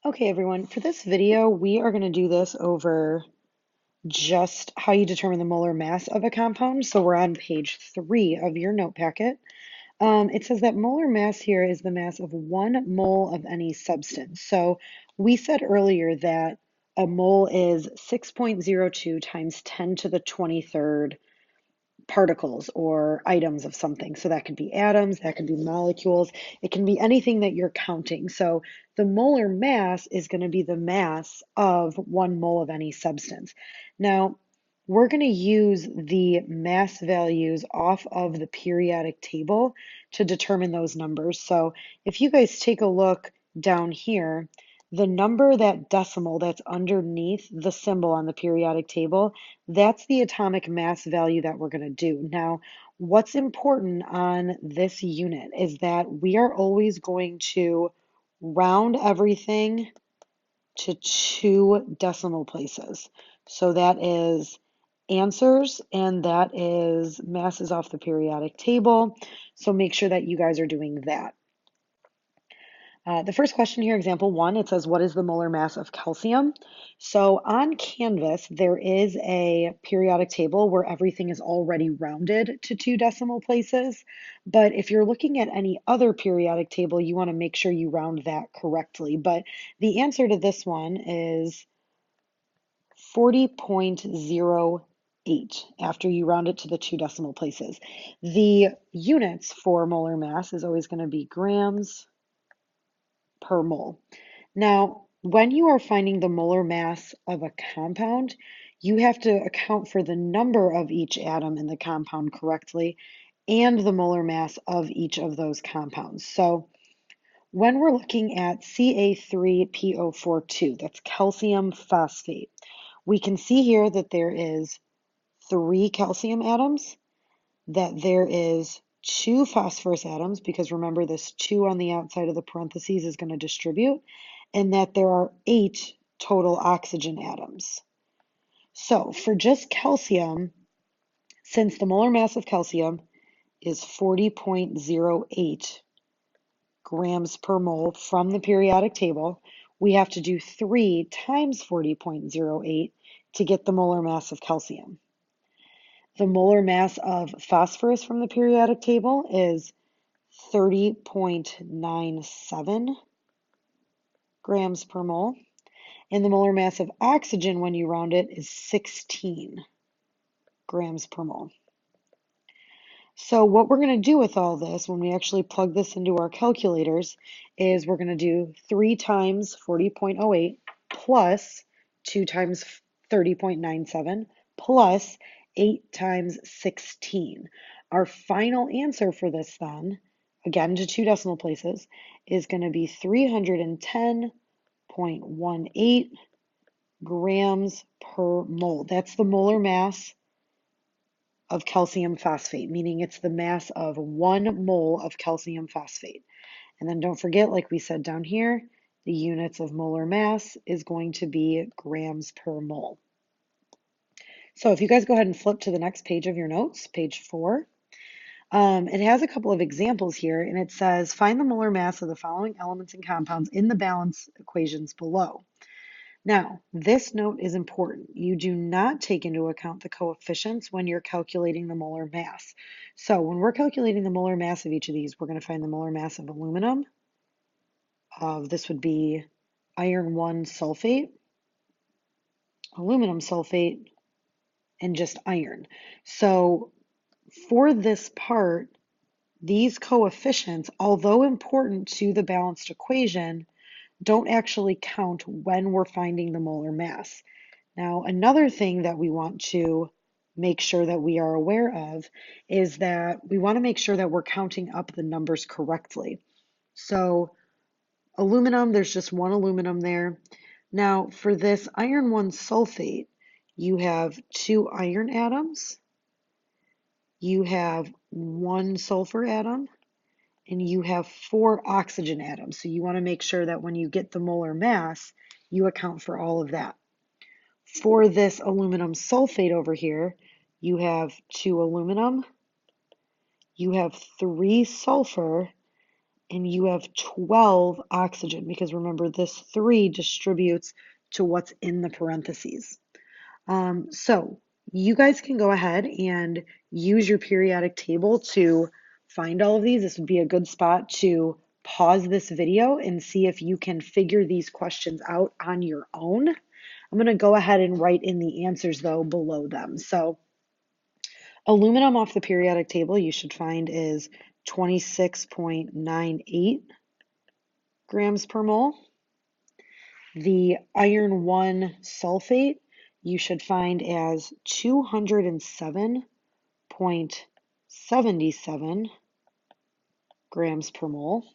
Okay, everyone, for this video, we are going to do this over just how you determine the molar mass of a compound. So we're on page 3 of your note packet. It says that molar mass here is the mass of 1 mole of any substance. So we said earlier that a mole is 6.02 times 10 to the 23rd particles or items of something. So that could be atoms, that could be molecules, it can be anything that you're counting. So the molar mass is going to be the mass of 1 mole of any substance. Now, we're going to use the mass values off of the periodic table to determine those numbers. So if you guys take a look down here, the number, that decimal that's underneath the symbol on the periodic table, that's the atomic mass value that we're going to do. Now, what's important on this unit is that we are always going to round everything to 2 decimal places. So that is answers and that is masses off the periodic table. So make sure that you guys are doing that. The first question here, example 1, it says, what is the molar mass of calcium? So on Canvas, there is a periodic table where everything is already rounded to 2 decimal places. But if you're looking at any other periodic table, you want to make sure you round that correctly. But the answer to this one is 40.08 after you round it to the 2 decimal places. The units for molar mass is always going to be grams per mole. Now, when you are finding the molar mass of a compound, you have to account for the number of each atom in the compound correctly and the molar mass of each of those compounds. So when we're looking at Ca3PO42, that's calcium phosphate, we can see here that there is 3 calcium atoms, that there is 2 phosphorus atoms, because remember this 2 on the outside of the parentheses is going to distribute, and that there are 8 total oxygen atoms. So for just calcium, since the molar mass of calcium is 40.08 grams per mole from the periodic table, we have to do 3 times 40.08 to get the molar mass of calcium. The molar mass of phosphorus from the periodic table is 30.97 grams per mole. And the molar mass of oxygen, when you round it, is 16 grams per mole. So what we're going to do with all this, when we actually plug this into our calculators, is we're going to do 3 times 40.08 plus 2 times 30.97 plus 8 times 16. Our final answer for this then, again to 2 decimal places, is going to be 310.18 grams per mole. That's the molar mass of calcium phosphate, meaning it's the mass of 1 mole of calcium phosphate. And then don't forget, like we said down here, the units of molar mass is going to be grams per mole. So if you guys go ahead and flip to the next page of your notes, page 4, it has a couple of examples here, and it says, find the molar mass of the following elements and compounds in the balance equations below. Now, this note is important. You do not take into account the coefficients when you're calculating the molar mass. So when we're calculating the molar mass of each of these, we're going to find the molar mass of aluminum. This would be iron 1 sulfate, aluminum sulfate, and just iron. So for this part, these coefficients, although important to the balanced equation, don't actually count when we're finding the molar mass. Now, another thing that we want to make sure that we are aware of is that we want to make sure that we're counting up the numbers correctly. So aluminum, there's just 1 aluminum there. Now, for this iron 1 sulfate, you have 2 iron atoms, you have 1 sulfur atom, and you have 4 oxygen atoms. So you want to make sure that when you get the molar mass, you account for all of that. For this aluminum sulfate over here, you have 2 aluminum, you have 3 sulfur, and you have 12 oxygen because remember this 3 distributes to what's in the parentheses. So you guys can go ahead and use your periodic table to find all of these. This would be a good spot to pause this video and see if you can figure these questions out on your own. I'm going to go ahead and write in the answers though below them. So aluminum off the periodic table you should find is 26.98 grams per mole. The iron 1 sulfate you should find as 207.77 grams per mole.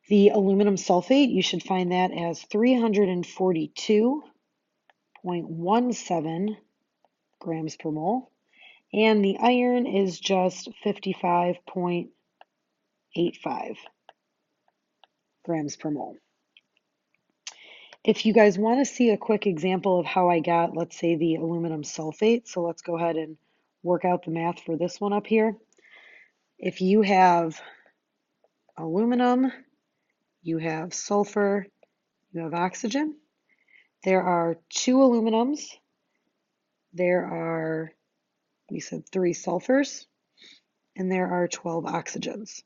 The aluminum sulfate you should find that as 342.17 grams per mole. And the iron is just 55.85 grams per mole. If you guys want to see a quick example of how I got, let's say, the aluminum sulfate, so let's go ahead and work out the math for this one up here. If you have aluminum, you have sulfur, you have oxygen. There are 2 aluminums. There are, we said 3 sulfurs, and there are 12 oxygens.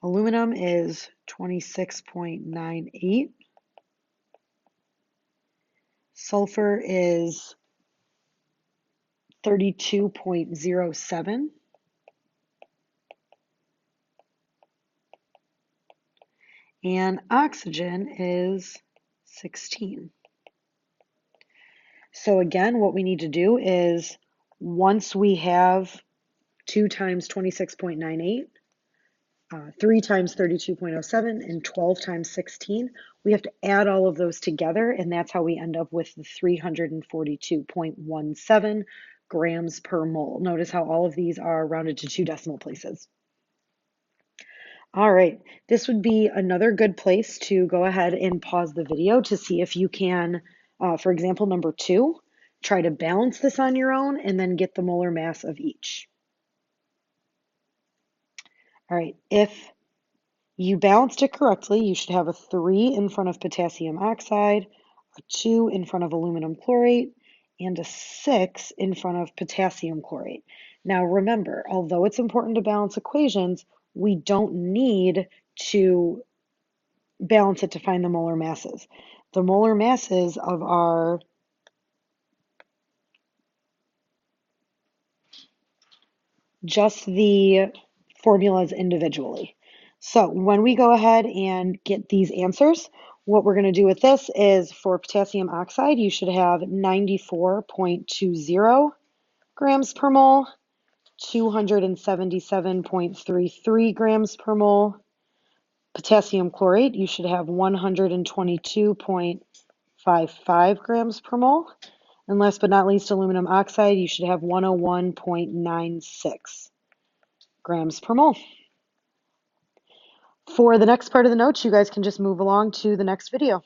Aluminum is 26.98. Sulfur is 32.07. And oxygen is 16. So again, what we need to do is once we have 2 times 26.98, 3 times 32.07, and 12 times 16, we have to add all of those together, and that's how we end up with the 342.17 grams per mole. Notice how all of these are rounded to 2 decimal places. All right, this would be another good place to go ahead and pause the video to see if you can, for example, number 2, try to balance this on your own and then get the molar mass of each. All right, if you balanced it correctly, you should have a 3 in front of potassium oxide, a 2 in front of aluminum chlorate, and a 6 in front of potassium chlorate. Now remember, although it's important to balance equations, we don't need to balance it to find the molar masses. The molar masses of our just the formulas individually. So when we go ahead and get these answers, what we're going to do with this is for potassium oxide, you should have 94.20 grams per mole, 277.33 grams per mole. Potassium chlorate, you should have 122.55 grams per mole. And last but not least, aluminum oxide, you should have 101.96 grams per mole. For the next part of the notes, you guys can just move along to the next video.